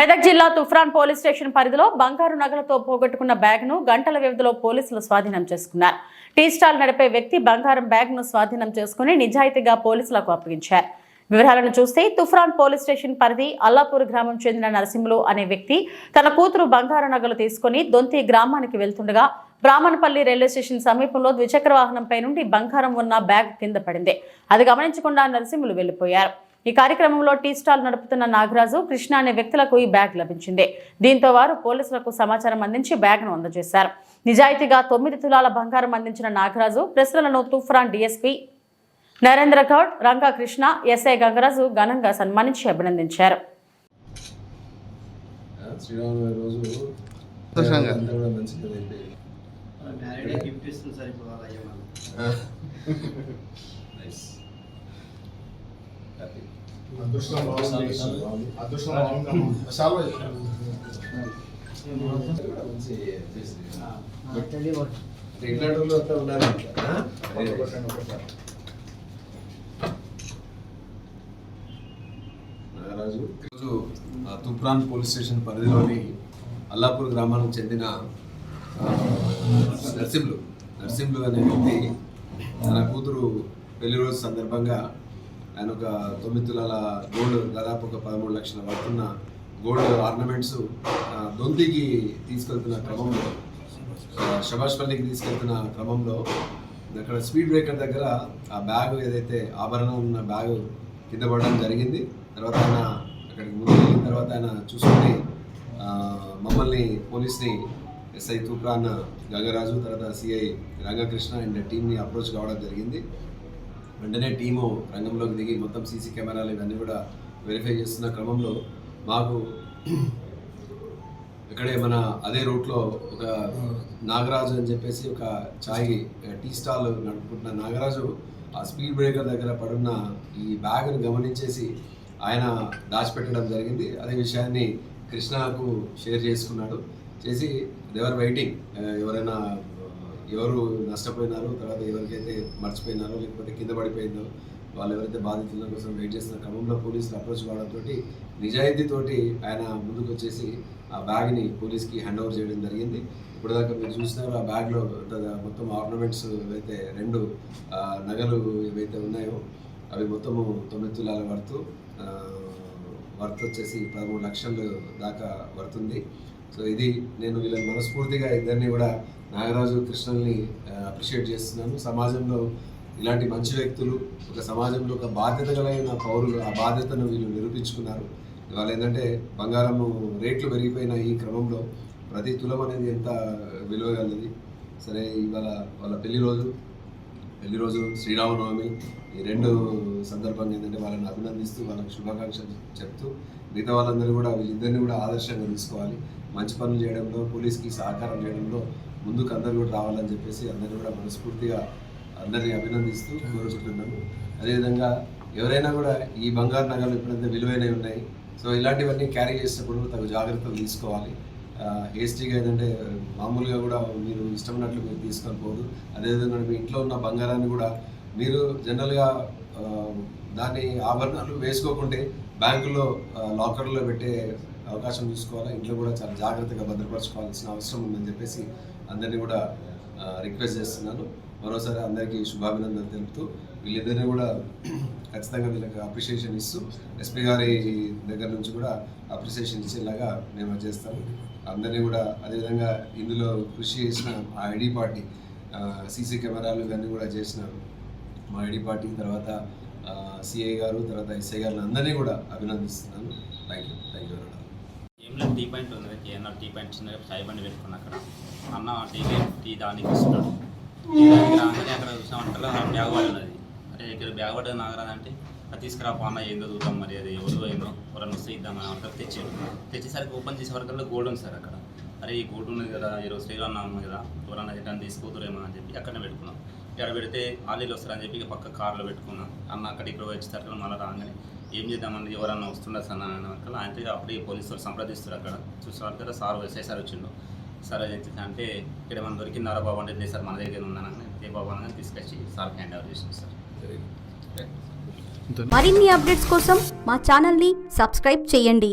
మెదక్ జిల్లా Toopran police station పరిధిలో బంగారు నగలతో పోగొట్టుకున్న బ్యాగ్ను గంటల వ్యవధిలో పోలీసులు స్వాధీనం చేసుకున్నారు. టీ స్టాల్ నడిపే వ్యక్తి బంగారం బ్యాగ్ను స్వాధీనం చేసుకుని నిజాయితీగా పోలీసులకు అప్పగించారు. వివరాలను చూస్తే తుఫ్రాన్ పోలీస్ స్టేషన్ పరిధి అల్లాపూర్ గ్రామం చెందిన నరసింహులు అనే వ్యక్తి తన కూతురు బంగారు నగలు తీసుకుని దొంతి గ్రామానికి వెళ్తుండగా బ్రాహ్మణపల్లి రైల్వే స్టేషన్ సమీపంలో ద్విచక్ర వాహనంపై నుండి బంగారం ఉన్న బ్యాగ్ కింద పడింది. అది గమనించకుండా నరసింహులు వెళ్లిపోయారు. ఈ కార్యక్రమంలో టీ స్టాల్ నడుపుతున్న నాగరాజు, కృష్ణ అనే వ్యక్తులకు ఈ బ్యాగ్ లభించింది. దీంతో వారు పోలీసులకు సమాచారం అందించి బ్యాగ్ను అందజేశారు. నిజాయితీగా 9 తులాల బంగారం అందించిన నాగరాజు ప్రశ్నలను తుఫ్రాన్ డీఎస్పీ నరేంద్ర గౌడ్, రంగా కృష్ణ, ఎస్ఐ గంగరాజు ఘనంగా సన్మానించి అభినందించారు. తుఫ్రాన్ పోలీస్ స్టేషన్ పరిధిలోని అల్లాపూర్ గ్రామానికి చెందిన నరసింహులు అనే వ్యక్తి తన కూతురు పెళ్లి రోజు సందర్భంగా ఆయన ఒక 9 తులాల గోల్డ్, దాదాపు ఒక 13 లక్షల పడుతున్న గోల్డ్ ఆర్నమెంట్స్ దొంతికి తీసుకెళ్తున్న క్రమంలో, శభాష్పల్లికి తీసుకెళ్తున్న క్రమంలో అక్కడ స్పీడ్ బ్రేకర్ దగ్గర ఆ బ్యాగ్, ఏదైతే ఆభరణం ఉన్న బ్యాగ్ కింద పడడం జరిగింది. తర్వాత ఆయన అక్కడికి ముందు వెళ్ళిన తర్వాత ఆయన చూసుకొని మమ్మల్ని, పోలీస్ని, ఎస్ఐ తుఫ్రాన్ గంగరాజు, తర్వాత సిఐ రంగకృష్ణ అండ్ టీంని అప్రోచ్ కావడం జరిగింది. వెంటనే టీము రంగంలోకి దిగి మొత్తం సీసీ కెమెరాలు ఇవన్నీ కూడా వెరిఫై చేస్తున్న క్రమంలో మాకు ఇక్కడే మన అదే రూట్లో ఒక నాగరాజు అని చెప్పేసి ఒక టీ స్టాల్ నడుపుకుంటున్న నాగరాజు ఆ స్పీడ్ బ్రేకర్ దగ్గర పడున్న ఈ బ్యాగ్ను గమనించేసి ఆయన దాచిపెట్టడం జరిగింది. అదే విషయాన్ని కృష్ణకు షేర్ చేసుకున్నాడు. చేసి దేవర్ వెయిటింగ్, ఎవరు నష్టపోయినారు, తర్వాత ఎవరికైతే మర్చిపోయినారో లేకపోతే కింద పడిపోయిందో వాళ్ళు ఎవరైతే బాధితుల కోసం వెయిట్ చేస్తున్న క్రమంలో పోలీసులు అప్రోచ్ కావడంతో నిజాయితీతోటి ఆయన ముందుకు వచ్చేసి ఆ బ్యాగ్ని పోలీస్కి హ్యాండ్ ఓవర్ చేయడం జరిగింది. ఇప్పుడు దాకా మీరు చూసినారు ఆ బ్యాగ్లో మొత్తం ఆర్నమెంట్స్ ఏవైతే 2 నగలు ఏవైతే ఉన్నాయో అవి మొత్తము 9 తులాల వర్త్ వచ్చేసి 13 లక్షలు దాకా వర్తుంది. సో ఇది నేను వీళ్ళని మనస్ఫూర్తిగా ఇద్దరిని కూడా, నాగరాజు, కృష్ణల్ని అప్రిషియేట్ చేస్తున్నాను. సమాజంలో ఇలాంటి మంచి వ్యక్తులు, ఒక సమాజంలో ఒక బాధ్యత కలిగిన పౌరులు, ఆ బాధ్యతను వీళ్ళు నిరూపించుకున్నారు. ఇవాళ ఏంటంటే బంగారము రేట్లు పెరిగిపోయిన ఈ క్రమంలో ప్రతి తులం అనేది ఎంత విలువగలది. సరే, ఇవాళ వాళ్ళ పెళ్లి రోజు శ్రీరామనవమి, ఈ 2 సందర్భంగా ఏంటంటే వాళ్ళని అభినందిస్తూ వాళ్ళకి శుభాకాంక్షలు చెప్తూ మిగతా వాళ్ళందరూ కూడా వీళ్ళిద్దరిని కూడా ఆదర్శంగా తీసుకోవాలి. మంచి పనులు చేయడంలో, పోలీస్కి సహకారం చేయడంలో ముందుకు అందరూ కూడా రావాలని చెప్పేసి అందరూ కూడా మనస్ఫూర్తిగా అందరినీ అభినందిస్తూ కోరుకుంటున్నాను. అదేవిధంగా ఎవరైనా కూడా ఈ బంగారు నగలు ఎప్పుడైతే విలువైనవి ఉన్నాయి, సో ఇలాంటివన్నీ క్యారీ చేసినప్పుడు తగు జాగ్రత్తలు తీసుకోవాలి. హేస్టీగా ఏంటంటే మామూలుగా కూడా మీరు ఇష్టమైనట్లు మీరు తీసుకొని పోదు. అదేవిధంగా మీ ఇంట్లో ఉన్న బంగారాన్ని కూడా మీరు జనరల్గా దాన్ని ఆభరణాలు వేసుకోకుంటే బ్యాంకులో లాకర్లో పెట్టే అవకాశం చూసుకోవాలి. ఇంట్లో కూడా చాలా జాగ్రత్తగా భద్రపరచుకోవాల్సిన అవసరం ఉందని చెప్పేసి అందరినీ కూడా రిక్వెస్ట్ చేస్తున్నాను. మరోసారి అందరికీ శుభాభినందనలు తెలుపుతూ వీళ్ళిద్దరినీ కూడా ఖచ్చితంగా వీళ్ళకి అప్రిషియేషన్ ఇస్తూ ఎస్పీ గారి దగ్గర నుంచి కూడా అప్రిషియేషన్ ఇచ్చేలాగా మేము చేస్తాము. అందరినీ కూడా అదేవిధంగా ఇందులో కృషి చేసిన ఆ ఐడి పార్టీ, సీసీ కెమెరాలు ఇవన్నీ కూడా చేసిన మా ఐడి పార్టీ, తర్వాత సిఐ గారు, తర్వాత ఎస్ఐ గారిని అందరినీ కూడా అభినందిస్తున్నాను. Thank you very much. ఏం లేదు, టీ పాయింట్ ఉంది, కేఎన్ఆర్ టీ పాయింట్ చిన్నగా చాయ్ బండి పెట్టుకుని అక్కడ అన్న టీ దానికి ఇస్తున్నాడు. టీ దానికి రాగానే అక్కడ చూసామంటే బ్యాగ్ పడి ఉన్నది. అరే ఇక్కడ బ్యాగ్ పడ్డది నాగరాదు అంటే అది తీసుకురా అన్న, ఏందో చూద్దాం, మరి అది ఎవరు ఏందో ఎవరన్నా వస్తే ఇద్దామని అంటారు. తెచ్చేసరికి ఓపెన్ చేసే వరకు గోల్డ్ ఉంది సార్ అక్కడ. అరే ఈ గోల్డ్ ఉన్నది కదా, ఈరోజు శ్రీరామ్ ఉంది కదా, ఎవరన్నా రిటర్న్ తీసుకుతురేమో అని చెప్పి అక్కడనే పెట్టుకున్నాం. ఇక్కడ పెడితే ఆలీలు వస్తారని చెప్పి పక్క కార్లో పెట్టుకున్నాం. అన్న అక్కడ ఇక్కడ వచ్చేసరికి మళ్ళీ రాగానే ఏం చేద్దామని ఎవరన్నా వస్తుండదు సార్ అన్న వరకు అయితే అప్పుడే పోలీసులు సంప్రదిస్తారు. అక్కడ చూసే వరకు సార్ ఎస్ఐ సార్ వచ్చిండు. సార్ అంటే ఇక్కడ మనం దొరికిందారా బాబు అంటే సార్ మన దగ్గర ఉందని ఏ బాబు అని తీసుకొచ్చి సార్ హ్యాండ్ ఓవర్ చేసింది సార్. మరిన్ని అప్డేట్స్ కోసం మా ఛానల్ని సబ్స్క్రైబ్ చేయండి.